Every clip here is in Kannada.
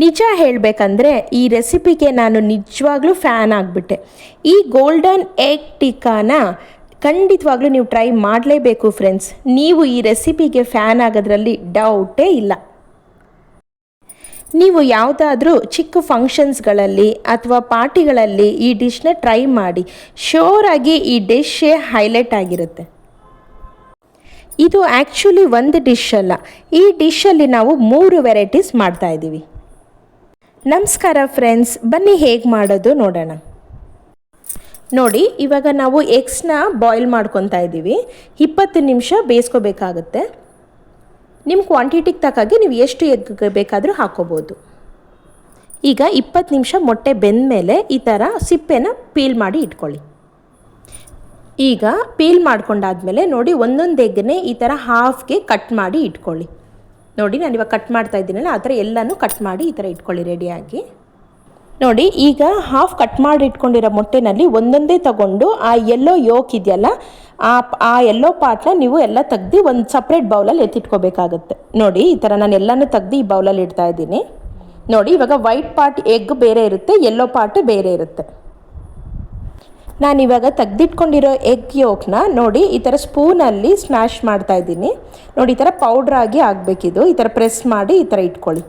ನಿಜ ಹೇಳಬೇಕಂದ್ರೆ ಈ ರೆಸಿಪಿಗೆ ನಾನು ನಿಜವಾಗ್ಲೂ ಫ್ಯಾನ್ ಆಗಿಬಿಟ್ಟೆ. ಈ ಗೋಲ್ಡನ್ ಎಗ್ ಟಿಕ್ಕಾನ ಖಂಡಿತವಾಗ್ಲೂ ನೀವು ಟ್ರೈ ಮಾಡಲೇಬೇಕು ಫ್ರೆಂಡ್ಸ್. ನೀವು ಈ ರೆಸಿಪಿಗೆ ಫ್ಯಾನ್ ಆಗೋದ್ರಲ್ಲಿ ಡೌಟೇ ಇಲ್ಲ. ನೀವು ಯಾವುದಾದ್ರೂ ಚಿಕ್ಕ ಫಂಕ್ಷನ್ಸ್ಗಳಲ್ಲಿ ಅಥವಾ ಪಾರ್ಟಿಗಳಲ್ಲಿ ಈ ಡಿಶ್ನ ಟ್ರೈ ಮಾಡಿ. ಶೋರಾಗಿ ಈ ಡಿಶ್ಶೇ ಹೈಲೈಟ್ ಆಗಿರುತ್ತೆ. ಇದು ಆ್ಯಕ್ಚುಲಿ ಒಂದು ಡಿಶ್ ಅಲ್ಲ, ಈ ಡಿಶಲ್ಲಿ ನಾವು 3 ವೆರೈಟೀಸ್ ಮಾಡ್ತಾಯಿದ್ದೀವಿ. ನಮಸ್ಕಾರ ಫ್ರೆಂಡ್ಸ್, ಬನ್ನಿ ಹೇಗೆ ಮಾಡೋದು ನೋಡೋಣ. ನೋಡಿ, ಇವಾಗ ನಾವು ಎಗ್ಸ್ನ ಬಾಯ್ಲ್ ಮಾಡ್ಕೊತಾ ಇದ್ದೀವಿ. 20 ನಿಮಿಷ ಬೇಯಿಸ್ಕೋಬೇಕಾಗುತ್ತೆ. ನಿಮ್ಮ ಕ್ವಾಂಟಿಟಿಗೆ ತಕ್ಕಾಗೆ ನೀವು ಎಷ್ಟು ಎಗ್ ಬೇಕಾದರೂ ಹಾಕ್ಕೋಬೋದು. ಈಗ 20 ನಿಮಿಷ ಮೊಟ್ಟೆ ಬೆಂದ ಮೇಲೆ ಈ ಥರ ಸಿಪ್ಪೆನ ಪೀಲ್ ಮಾಡಿ ಇಟ್ಕೊಳ್ಳಿ. ಈಗ ಪೀಲ್ ಮಾಡ್ಕೊಂಡಾದ್ಮೇಲೆ ನೋಡಿ, ಒಂದೊಂದು ಎಗ್ಗನ್ನೇ ಈ ಥರ ಹಾಫ್ಗೆ ಕಟ್ ಮಾಡಿ ಇಟ್ಕೊಳ್ಳಿ. ನೋಡಿ, ನಾನು ಇವಾಗ ಕಟ್ ಮಾಡ್ತಾ ಇದ್ದೀನಲ್ಲ, ಆ ಥರ ಎಲ್ಲನೂ ಕಟ್ ಮಾಡಿ ಈ ಥರ ಇಟ್ಕೊಳ್ಳಿ ರೆಡಿಯಾಗಿ. ನೋಡಿ, ಈಗ ಹಾಫ್ ಕಟ್ ಮಾಡಿ ಇಟ್ಕೊಂಡಿರೋ ಮೊಟ್ಟೆನಲ್ಲಿ ಒಂದೊಂದೇ ತಗೊಂಡು ಆ ಎಲ್ಲೋ ಯೋಕ್ ಇದೆಯಲ್ಲ, ಆ ಎಲ್ಲೋ ಪಾರ್ಟ್ನ ನೀವು ಎಲ್ಲ ತೆಗ್ದು ಒಂದು ಸಪ್ರೇಟ್ ಬೌಲಲ್ಲಿ ಎತ್ತಿಟ್ಕೋಬೇಕಾಗುತ್ತೆ. ನೋಡಿ, ಈ ಥರ ನಾನು ಎಲ್ಲನೂ ತೆಗ್ದು ಈ ಬೌಲಲ್ಲಿ ಇಡ್ತಾ ಇದ್ದೀನಿ. ನೋಡಿ, ಇವಾಗ ವೈಟ್ ಪಾರ್ಟ್ ಎಗ್ ಬೇರೆ ಇರುತ್ತೆ, ಯೆಲ್ಲೋ ಪಾರ್ಟ್ ಬೇರೆ ಇರುತ್ತೆ. ನಾನಿವಾಗ ತೆಗ್ದಿಟ್ಕೊಂಡಿರೋ ಎಗ್ ಯೋಕ್ನ ನೋಡಿ ಈ ಥರ ಸ್ಪೂನಲ್ಲಿ ಸ್ಮ್ಯಾಶ್ ಮಾಡ್ತಾ ಇದ್ದೀನಿ. ನೋಡಿ, ಈ ಥರ ಪೌಡ್ರಾಗಿ ಆಗಬೇಕಿದು. ಈ ಥರ ಪ್ರೆಸ್ ಮಾಡಿ ಈ ಥರ ಇಟ್ಕೊಳ್ಳಿ.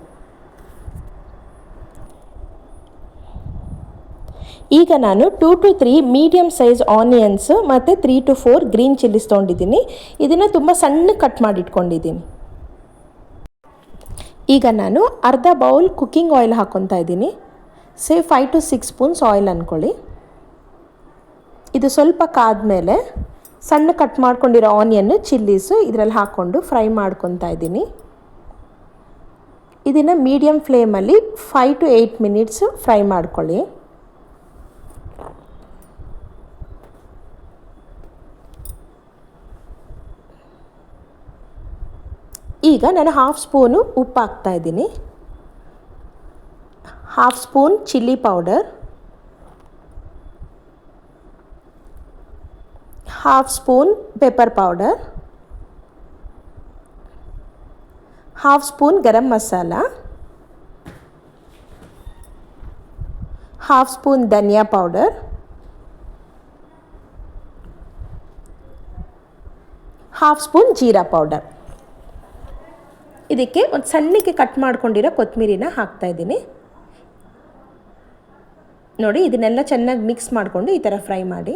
ಈಗ ನಾನು 2 to 3 ಮೀಡಿಯಮ್ ಸೈಜ್ ಆನಿಯನ್ಸ್ ಮತ್ತು 3 to 4 ಗ್ರೀನ್ ಚಿಲ್ಲೀಸ್ ತೊಗೊಂಡಿದ್ದೀನಿ. ಇದನ್ನು ತುಂಬ ಸಣ್ಣ ಕಟ್ ಮಾಡಿ ಇಟ್ಕೊಂಡಿದ್ದೀನಿ. ಈಗ ನಾನು ಅರ್ಧ ಬೌಲ್ ಕುಕ್ಕಿಂಗ್ ಆಯಿಲ್ ಹಾಕ್ಕೊತಾ ಇದ್ದೀನಿ. 5 to 6 ಸ್ಪೂನ್ಸ್ ಆಯಿಲ್ ಅಂದ್ಕೊಳ್ಳಿ. ಇದು ಸ್ವಲ್ಪ ಕಾದ್ಮೇಲೆ ಸಣ್ಣ ಕಟ್ ಮಾಡ್ಕೊಂಡಿರೋ ಆನಿಯನ್ನು, ಚಿಲ್ಲೀಸು ಇದರಲ್ಲಿ ಹಾಕ್ಕೊಂಡು ಫ್ರೈ ಮಾಡ್ಕೊತಾ ಇದ್ದೀನಿ. ಇದನ್ನು ಮೀಡಿಯಮ್ ಫ್ಲೇಮಲ್ಲಿ 5 to 8 ಮಿನಿಟ್ಸು ಫ್ರೈ ಮಾಡ್ಕೊಳ್ಳಿ. ಈಗ ನಾನು ಹಾಫ್ ಸ್ಪೂನು ಉಪ್ಪು ಹಾಕ್ತಾ ಇದ್ದೀನಿ, half spoon chilli powder, half spoon pepper powder, half spoon garam masala, half spoon dhaniya powder, half spoon jeera powder. ಇದಕ್ಕೆ ಒಂದು ಸಣ್ಣಕ್ಕೆ ಕಟ್ ಮಾಡ್ಕೊಂಡಿರೋ ಕೊತ್ತಂಬರಿನ ಹಾಕ್ತಾಯಿದ್ದೀನಿ. ನೋಡಿ, ಇದನ್ನೆಲ್ಲ ಚೆನ್ನಾಗಿ ಮಿಕ್ಸ್ ಮಾಡಿಕೊಂಡು ಈ ಥರ ಫ್ರೈ ಮಾಡಿ.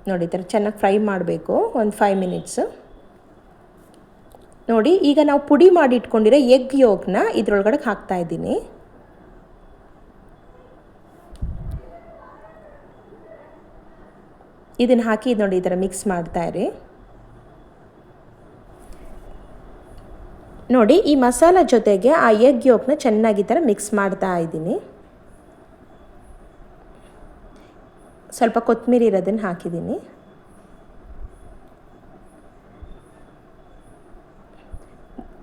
ನೋಡಿ, ಈ ಥರ ಚೆನ್ನಾಗಿ ಫ್ರೈ ಮಾಡಬೇಕು ಒಂದು 5 ಮಿನಿಟ್ಸು. ನೋಡಿ, ಈಗ ನಾವು ಪುಡಿ ಮಾಡಿ ಇಟ್ಕೊಂಡಿರೋ ಎಗ್ ಯೋಕ್ನ ಇದ್ರೊಳಗಡೆ ಹಾಕ್ತಾಯಿದ್ದೀನಿ. ಇದನ್ನು ಹಾಕಿ ನೋಡಿ ಈ ಥರ ಮಿಕ್ಸ್ ಮಾಡ್ತಾಯಿರಿ. ನೋಡಿ, ಈ ಮಸಾಲ ಜೊತೆಗೆ ಆ ಎಗ್ ಯೋಕ್ನ ಚೆನ್ನಾಗಿ ಈ ಥರ ಮಿಕ್ಸ್ ಮಾಡ್ತಾ ಇದ್ದೀನಿ. ಸ್ವಲ್ಪ ಕೊತ್ತಂಬರಿ ಇರೋದನ್ನು ಹಾಕಿದ್ದೀನಿ.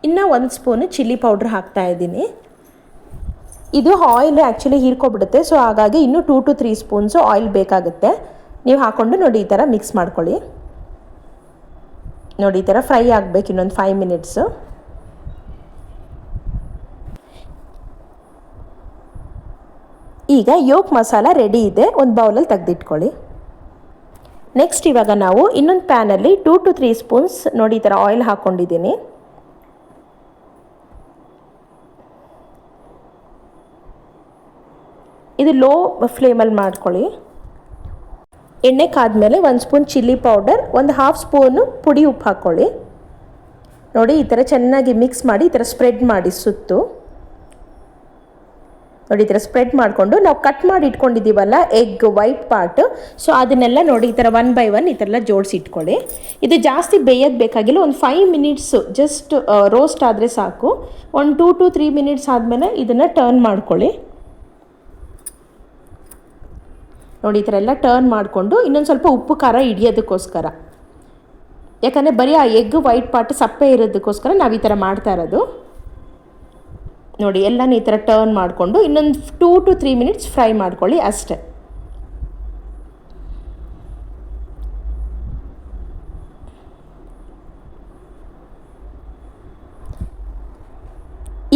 ಇನ್ನು 1 ಸ್ಪೂನು ಚಿಲ್ಲಿ ಪೌಡ್ರ್ ಹಾಕ್ತಾ ಇದ್ದೀನಿ. ಇದು ಆಯಿಲ್ ಆ್ಯಕ್ಚುಲಿ ಹೀರ್ಕೊಬಿಡುತ್ತೆ, ಸೊ ಹಾಗಾಗಿ ಇನ್ನೂ 2 to 3 ಸ್ಪೂನ್ಸು ಆಯಿಲ್ ಬೇಕಾಗುತ್ತೆ. ನೀವು ಹಾಕ್ಕೊಂಡು ನೋಡಿ ಈ ಥರ ಮಿಕ್ಸ್ ಮಾಡ್ಕೊಳ್ಳಿ. ನೋಡಿ, ಈ ಥರ ಫ್ರೈ ಆಗಬೇಕು ಇನ್ನೊಂದು 5 ಮಿನಿಟ್ಸು. ಈಗ ಯೋಕ್ ಮಸಾಲ ರೆಡಿ ಇದೆ, ಒಂದು ಬೌಲಲ್ಲಿ ತೆಗೆದಿಟ್ಕೊಳ್ಳಿ. ನೆಕ್ಸ್ಟ್ ಇವಾಗ ನಾವು ಇನ್ನೊಂದು ಪ್ಯಾನಲ್ಲಿ 2 to 3 ಸ್ಪೂನ್ಸ್ ನೋಡಿ ಈ ಥರ ಆಯಿಲ್ ಹಾಕ್ಕೊಂಡಿದ್ದೀನಿ. ಇದು ಲೋ ಫ್ಲೇಮಲ್ಲಿ ಮಾಡ್ಕೊಳ್ಳಿ. ಎಣ್ಣೆ ಕಾದ್ಮೇಲೆ 1 ಸ್ಪೂನ್ ಚಿಲ್ಲಿ ಪೌಡರ್, ಒಂದು ಹಾಫ್ ಸ್ಪೂನು ಪುಡಿ ಉಪ್ಪು ಹಾಕ್ಕೊಳ್ಳಿ. ನೋಡಿ, ಈ ಥರ ಚೆನ್ನಾಗಿ ಮಿಕ್ಸ್ ಮಾಡಿ ಈ ಥರ ಸ್ಪ್ರೆಡ್ ಮಾಡಿ ಸುತ್ತು. ನೋಡಿ, ಈ ಥರ ಸ್ಪ್ರೆಡ್ ಮಾಡಿಕೊಂಡು ನಾವು ಕಟ್ ಮಾಡಿ ಇಟ್ಕೊಂಡಿದ್ದೀವಲ್ಲ ಎಗ್ ವೈಟ್ ಪಾರ್ಟ್, ಸೊ ಅದನ್ನೆಲ್ಲ ನೋಡಿ ಈ ಥರ 1 by 1 ಈ ಥರ ಎಲ್ಲ ಜೋಡಿಸಿ ಇಟ್ಕೊಳ್ಳಿ. ಇದು ಜಾಸ್ತಿ ಬೇಯೋದು ಬೇಕಾಗಿಲ್ಲ, ಒಂದು 5 ಮಿನಿಟ್ಸು ಜಸ್ಟ್ ರೋಸ್ಟ್ ಆದರೆ ಸಾಕು. ಒಂದು 2 to 3 ಮಿನಿಟ್ಸ್ ಆದಮೇಲೆ ಇದನ್ನು ಟರ್ನ್ ಮಾಡ್ಕೊಳ್ಳಿ. ನೋಡಿ, ಈ ಥರ ಎಲ್ಲ ಟರ್ನ್ ಮಾಡಿಕೊಂಡು ಇನ್ನೊಂದು ಸ್ವಲ್ಪ ಉಪ್ಪು ಖಾರ ಹಿಡಿಯೋದಕ್ಕೋಸ್ಕರ, ಯಾಕಂದರೆ ಬರೀ ಆ ಎಗ್ ವೈಟ್ ಪಾರ್ಟ್ ಸಪ್ಪೆ ಇರೋದಕ್ಕೋಸ್ಕರ ನಾವು ಈ ಥರ ಮಾಡ್ತಾ ಇರೋದು. ನೋಡಿ, ಎಲ್ಲನೂ ಈ ಥರ ಟರ್ನ್ ಮಾಡಿಕೊಂಡು ಇನ್ನೊಂದು 2 to 3 ಮಿನಿಟ್ಸ್ ಫ್ರೈ ಮಾಡ್ಕೊಳ್ಳಿ ಅಷ್ಟೇ.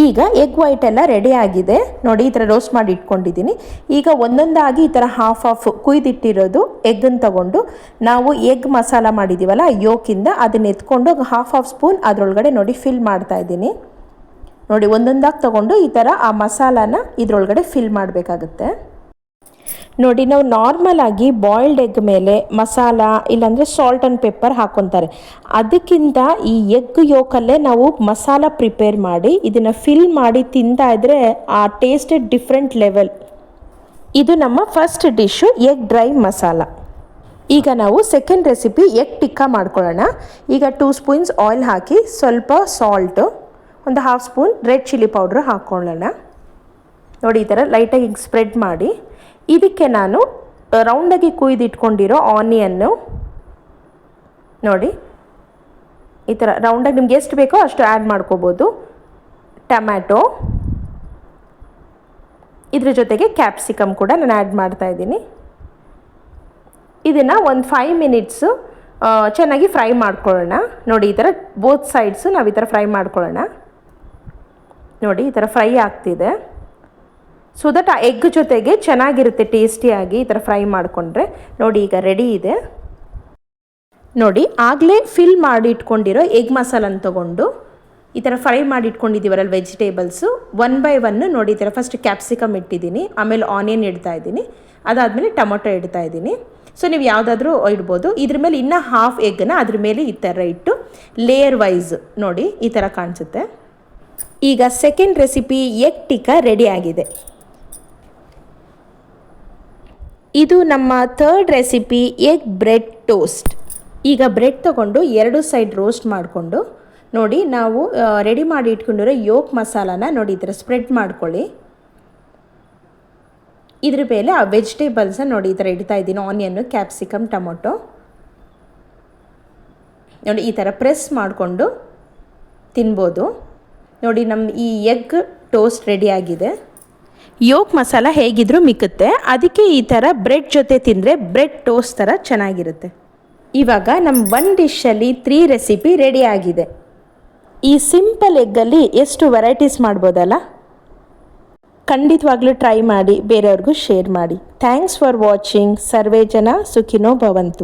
ಈಗ ಎಗ್ ವೈಟ್ ಎಲ್ಲ ರೆಡಿ ಆಗಿದೆ ನೋಡಿ, ಈ ಥರ ರೋಸ್ಟ್ ಮಾಡಿ ಇಟ್ಕೊಂಡಿದ್ದೀನಿ. ಈಗ ಒಂದೊಂದಾಗಿ ಈ ಥರ ಹಾಫ್ ಕುಯ್ದಿಟ್ಟಿರೋದು ಎಗ್ಗನ್ನು ತಗೊಂಡು ನಾವು ಎಗ್ ಮಸಾಲ ಮಾಡಿದ್ದೀವಲ್ಲ ಯೋಕಿಂದ ಅದನ್ನ ಎತ್ಕೊಂಡು ಹಾಫ್ ಸ್ಪೂನ್ ಅದರೊಳಗಡೆ ನೋಡಿ ಫಿಲ್ ಮಾಡ್ತಾ ಇದ್ದೀನಿ. ನೋಡಿ ಒಂದೊಂದಾಗಿ ತಗೊಂಡು ಈ ಥರ ಆ ಮಸಾಲಾನ ಇದರೊಳಗಡೆ ಫಿಲ್ ಮಾಡಬೇಕಾಗುತ್ತೆ. ನೋಡಿ ನಾವು ನಾರ್ಮಲ್ ಆಗಿ ಬಾಯ್ಲ್ಡ್ ಎಗ್ ಮೇಲೆ ಮಸಾಲ ಇಲ್ಲಾಂದರೆ ಸಾಲ್ಟ್ ಆ್ಯಂಡ್ ಪೆಪ್ಪರ್ ಹಾಕ್ಕೊತಾರೆ. ಅದಕ್ಕಿಂತ ಈ ಎಗ್ ಯೋಕಲ್ಲೇ ನಾವು ಮಸಾಲ ಪ್ರಿಪೇರ್ ಮಾಡಿ ಇದನ್ನು ಫಿಲ್ ಮಾಡಿ ತಿಂತಾ ಇದ್ದರೆ ಆ ಟೇಸ್ಟ್ ಡಿಫ್ರೆಂಟ್ ಲೆವೆಲ್. ಇದು ನಮ್ಮ first dish egg dry masala. ಈಗ ನಾವು ಸೆಕೆಂಡ್ ರೆಸಿಪಿ ಎಗ್ ಟಿಕ್ಕಾ ಮಾಡ್ಕೊಳ್ಳೋಣ. ಈಗ 2 ಸ್ಪೂನ್ಸ್ ಆಯಿಲ್ ಹಾಕಿ ಸ್ವಲ್ಪ ಸಾಲ್ಟು, ಒಂದು half spoon red chilli powder ಹಾಕ್ಕೊಳ್ಳೋಣ. ನೋಡಿ ಈ ಥರ ಲೈಟಾಗಿ ಹಿಂಗೆ ಸ್ಪ್ರೆಡ್ ಮಾಡಿ ಇದಕ್ಕೆ ನಾನು ರೌಂಡಾಗಿ ಕುಯ್ದಿಟ್ಕೊಂಡಿರೋ ಆನಿಯನ್ನು ನೋಡಿ ಈ ಥರ ರೌಂಡಾಗಿ ನಿಮ್ಗೆ ಎಷ್ಟು ಬೇಕೋ ಅಷ್ಟು ಆ್ಯಡ್ ಮಾಡ್ಕೋಬೋದು. ಟೊಮ್ಯಾಟೊ, ಇದ್ರ ಜೊತೆಗೆ ಕ್ಯಾಪ್ಸಿಕಮ್ ಕೂಡ ನಾನು ಆ್ಯಡ್ ಮಾಡ್ತಾಯಿದ್ದೀನಿ. ಇದನ್ನು ಒಂದು 5 ಮಿನಿಟ್ಸು ಚೆನ್ನಾಗಿ ಫ್ರೈ ಮಾಡ್ಕೊಳ್ಳೋಣ. ನೋಡಿ ಈ ಥರ ಬೋತ್ ಸೈಡ್ಸು ನಾವು ಈ ಥರ ಫ್ರೈ ಮಾಡ್ಕೊಳ್ಳೋಣ. ನೋಡಿ ಈ ಥರ ಫ್ರೈ ಆಗ್ತಿದೆ. ಸೊ ದಟ್ ಆ ಎಗ್ ಜೊತೆಗೆ ಚೆನ್ನಾಗಿರುತ್ತೆ ಟೇಸ್ಟಿಯಾಗಿ ಈ ಥರ ಫ್ರೈ ಮಾಡಿಕೊಂಡ್ರೆ. ನೋಡಿ ಈಗ ರೆಡಿ ಇದೆ. ನೋಡಿ ಆಗಲೇ ಫಿಲ್ ಮಾಡಿ ಇಟ್ಕೊಂಡಿರೋ ಎಗ್ ಮಸಾಲನ ತೊಗೊಂಡು ಈ ಥರ ಫ್ರೈ ಮಾಡಿ ಇಟ್ಕೊಂಡಿದ್ದೀವಲ್ಲ ವೆಜಿಟೇಬಲ್ಸು 1 ಬೈ 1 ನೋಡಿ ಈ ಥರ ಫಸ್ಟ್ ಕ್ಯಾಪ್ಸಿಕಮ್ ಇಟ್ಟಿದ್ದೀನಿ, ಆಮೇಲೆ ಆನಿಯನ್ ಇಡ್ತಾ ಇದ್ದೀನಿ, ಅದಾದಮೇಲೆ ಟೊಮೊಟೊ ಇಡ್ತಾ ಇದ್ದೀನಿ. ಸೊ ನೀವು ಯಾವುದಾದ್ರೂ ಇಡ್ಬೋದು. ಇದ್ರ ಮೇಲೆ ಇನ್ನೂ ಹಾಫ್ ಎಗ್ಗನ್ನು ಅದ್ರ ಮೇಲೆ ಈ ಥರ ಇಟ್ಟು ಲೇಯರ್ ವೈಸ್ ನೋಡಿ ಈ ಥರ ಕಾಣಿಸುತ್ತೆ. ಈಗ second recipe egg tikka ready ಆಗಿದೆ. ಇದು ನಮ್ಮ third recipe egg bread toast. ಈಗ ಬ್ರೆಡ್ ತೊಗೊಂಡು 2 ಸೈಡ್ ರೋಸ್ಟ್ ಮಾಡಿಕೊಂಡು ನೋಡಿ ನಾವು ರೆಡಿ ಮಾಡಿ ಇಟ್ಕೊಂಡಿರೋ ಯೋಕ್ ಮಸಾಲಾನ ನೋಡಿ ಈ ಥರ ಸ್ಪ್ರೆಡ್ ಮಾಡ್ಕೊಳ್ಳಿ. ಇದ್ರ ಮೇಲೆ ಆ ವೆಜಿಟೇಬಲ್ಸನ್ನ ನೋಡಿ ಈ ಥರ ಇಡ್ತಾ ಇದ್ದೀನಿ, ಆನಿಯನ್ನು, ಕ್ಯಾಪ್ಸಿಕಮ್, ಟೊಮೊಟೊ. ನೋಡಿ ಈ ಥರ ಪ್ರೆಸ್ ಮಾಡಿಕೊಂಡು ತಿನ್ಬೋದು. ನೋಡಿ ನಮ್ಮ ಈ ಎಗ್ ಟೋಸ್ಟ್ ರೆಡಿಯಾಗಿದೆ. ಯೋಕ್ ಮಸಾಲ ಹೇಗಿದ್ರೂ ಮಿಕ್ಕುತ್ತೆ, ಅದಕ್ಕೆ ಈ ಥರ ಬ್ರೆಡ್ ಜೊತೆ ತಿಂದರೆ ಬ್ರೆಡ್ ಟೋಸ್ಟ್ ಥರ ಚೆನ್ನಾಗಿರುತ್ತೆ. ಇವಾಗ ನಮ್ಮ 1 ಡಿಶಲ್ಲಿ 3 ರೆಸಿಪಿ ರೆಡಿ ಆಗಿದೆ. ಈ ಸಿಂಪಲ್ ಎಗ್ಗಲ್ಲಿ ಎಷ್ಟು ವೆರೈಟೀಸ್ ಮಾಡ್ಬೋದಲ್ಲ. ಖಂಡಿತವಾಗ್ಲೂ ಟ್ರೈ ಮಾಡಿ ಬೇರೆಯವ್ರಿಗೂ ಶೇರ್ ಮಾಡಿ. Thanks for watching. ಸರ್ವೇ ಜನ ಸುಖಿನೋ ಭವಂತು.